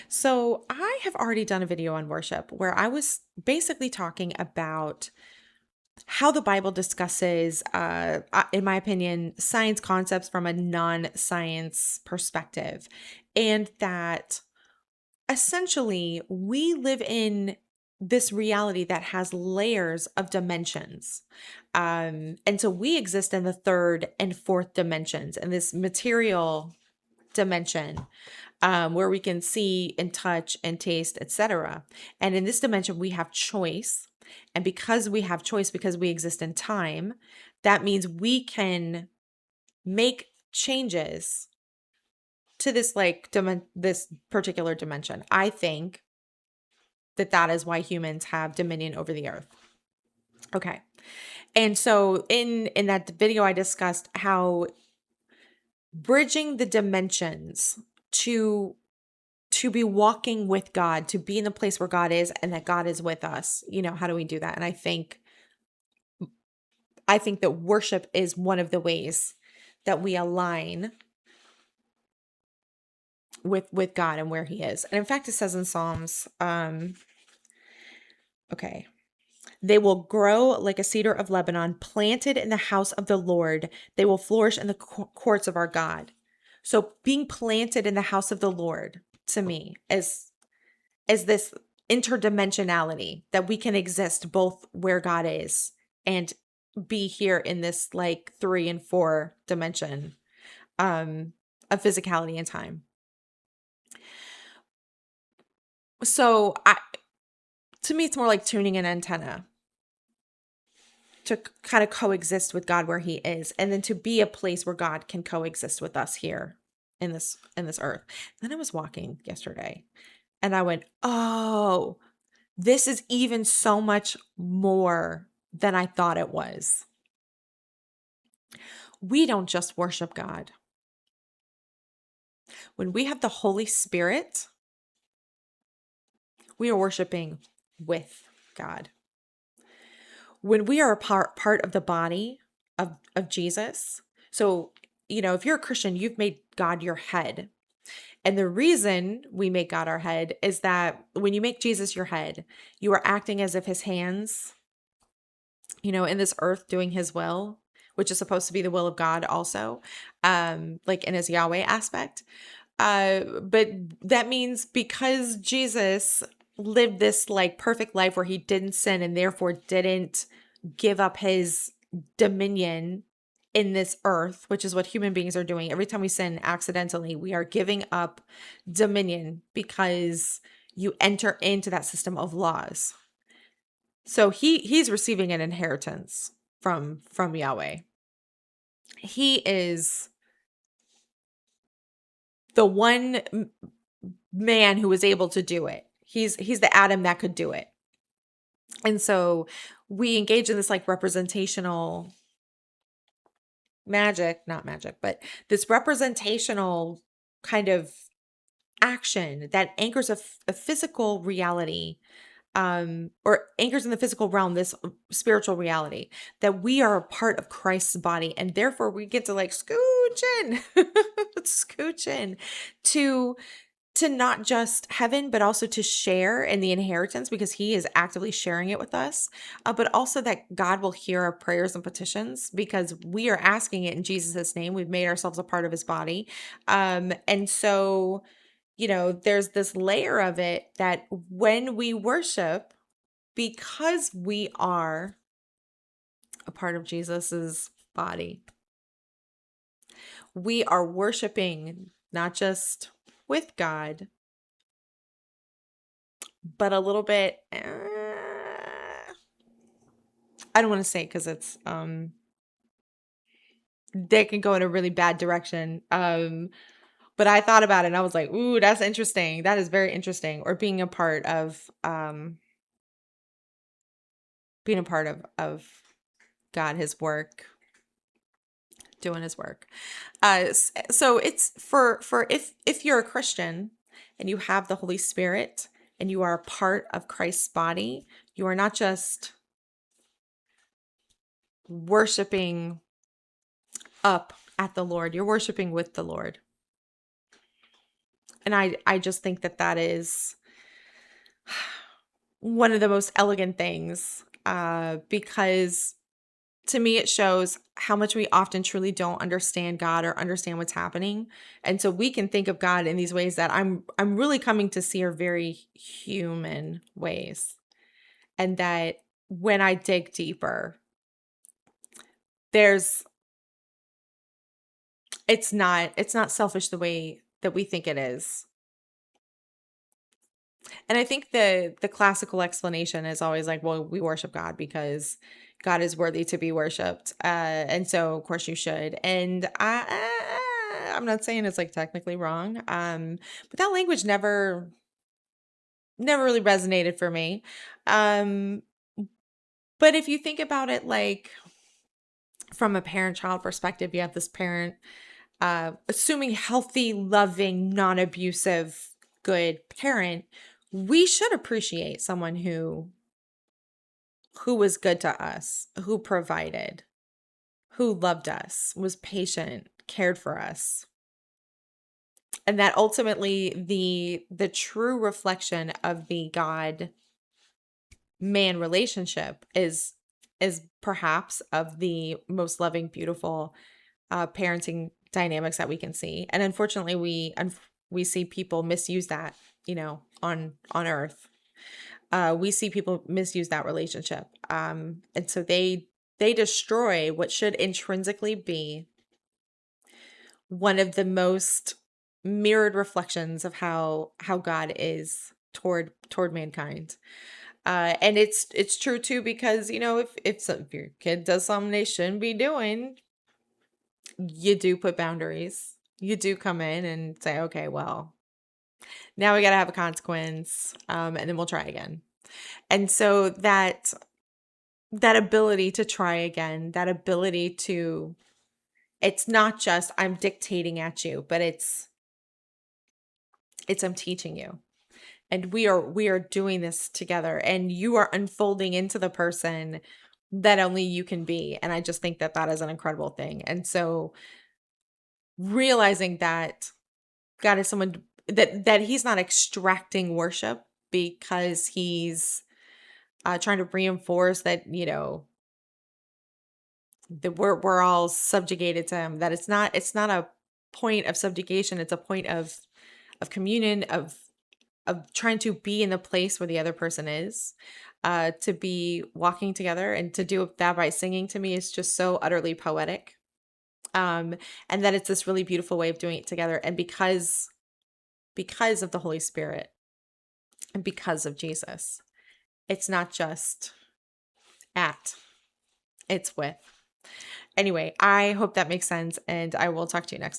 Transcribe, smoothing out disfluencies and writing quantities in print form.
So, I have already done a video on worship where I was basically talking about how the Bible discusses, in my opinion, science concepts from a non science perspective. And that essentially we live in this reality that has layers of dimensions. And so we exist in the third and fourth dimensions, and this material dimension where we can see and touch and taste, etc. And in this dimension, we have choice. And because we have choice, because we exist in time, that means we can make changes to this this particular dimension. I think that that is why humans have dominion over the earth. Okay. And so in that video I discussed how bridging the dimensions to to be walking with God, to be in the place where God is and that God is with us. How do we do that? And I think that worship is one of the ways that we align with God and where he is. And in fact, it says in Psalms, okay, they will grow like a cedar of Lebanon, planted in the house of the Lord. They will flourish in the courts of our God. So being planted in the house of the Lord to me is this interdimensionality that we can exist both where God is and be here in this like 3 and 4 dimension um of physicality and time. So I to me it's more like tuning an antenna to kind of coexist with God where he is, and then to be a place where God can coexist with us here in this earth. Then I was walking yesterday and I went, "Oh, this is even so much more than I thought it was." We don't just worship God. When we have the Holy Spirit, we are worshiping with God. When we are a part of the body of Jesus, so, if you're a Christian, you've made God your head. And the reason we make God our head is that when you make Jesus your head, you are acting as if his hands, in this earth doing his will, which is supposed to be the will of God also, like in his Yahweh aspect. But that means because Jesus lived this like perfect life where he didn't sin and therefore didn't give up his dominion in this earth, which is what human beings are doing. Every time we sin accidentally, we are giving up dominion because you enter into that system of laws. So he's receiving an inheritance from Yahweh. He is the one man who was able to do it. He's the Adam that could do it. And so we engage in this like representational magic, not magic, but this representational kind of action that anchors a physical reality, or anchors in the physical realm, this spiritual reality that we are a part of Christ's body, and therefore we get to like scooch in, scooch in to not just heaven, but also to share in the inheritance because he is actively sharing it with us. But also that God will hear our prayers and petitions because we are asking it in Jesus' name. We've made ourselves a part of his body. And so, there's this layer of it that when we worship, because we are a part of Jesus's body, we are worshiping not just with God, but a little bit, I don't want to say because it's they can go in a really bad direction. But I thought about it and I was like, ooh, that's interesting. That is very interesting. Or being a part of God, his work, doing his work. So it's for if you're a Christian and you have the Holy Spirit and you are a part of Christ's body, you are not just worshiping up at the Lord, you're worshiping with the Lord. And I just think that that is one of the most elegant things, because to me it shows how much we often truly don't understand God or understand what's happening. And so we can think of God in these ways that I'm really coming to see are very human ways. And that when I dig deeper, there's it's not selfish the way that we think it is. And I think the classical explanation is always like, well, we worship God because God is worthy to be worshipped. And so of course you should. And I'm not saying it's like technically wrong. But that language never really resonated for me. Um, but if you think about it like from a parent-child perspective, you have this parent assuming healthy, loving, non-abusive, good parent, we should appreciate someone who was good to us, who provided, who loved us, was patient, cared for us. And that ultimately the true reflection of the God man relationship is perhaps of the most loving, beautiful parenting dynamics that we can see. And unfortunately, we see people misuse that, on earth. We see people misuse that relationship. And so they destroy what should intrinsically be one of the most mirrored reflections of how God is toward mankind. And it's true too because if your kid does something they shouldn't be doing, you do put boundaries. You do come in and say, okay, well, now we got to have a consequence, and then we'll try again. And so that ability to try again, that ability to, it's not just I'm dictating at you, but it's I'm teaching you. And we are doing this together, and you are unfolding into the person that only you can be. And I just think that that is an incredible thing. And so realizing that God is someone that he's not extracting worship because he's trying to reinforce that, that we're all subjugated to him, that it's not a point of subjugation, it's a point of communion, of trying to be in the place where the other person is, to be walking together, and to do that by singing, to me is just so utterly poetic. um and that it's this really beautiful way of doing it together, and because of the Holy Spirit and because of Jesus, it's not just at, it's with. Anyway, I hope that makes sense, and I will talk to you next time.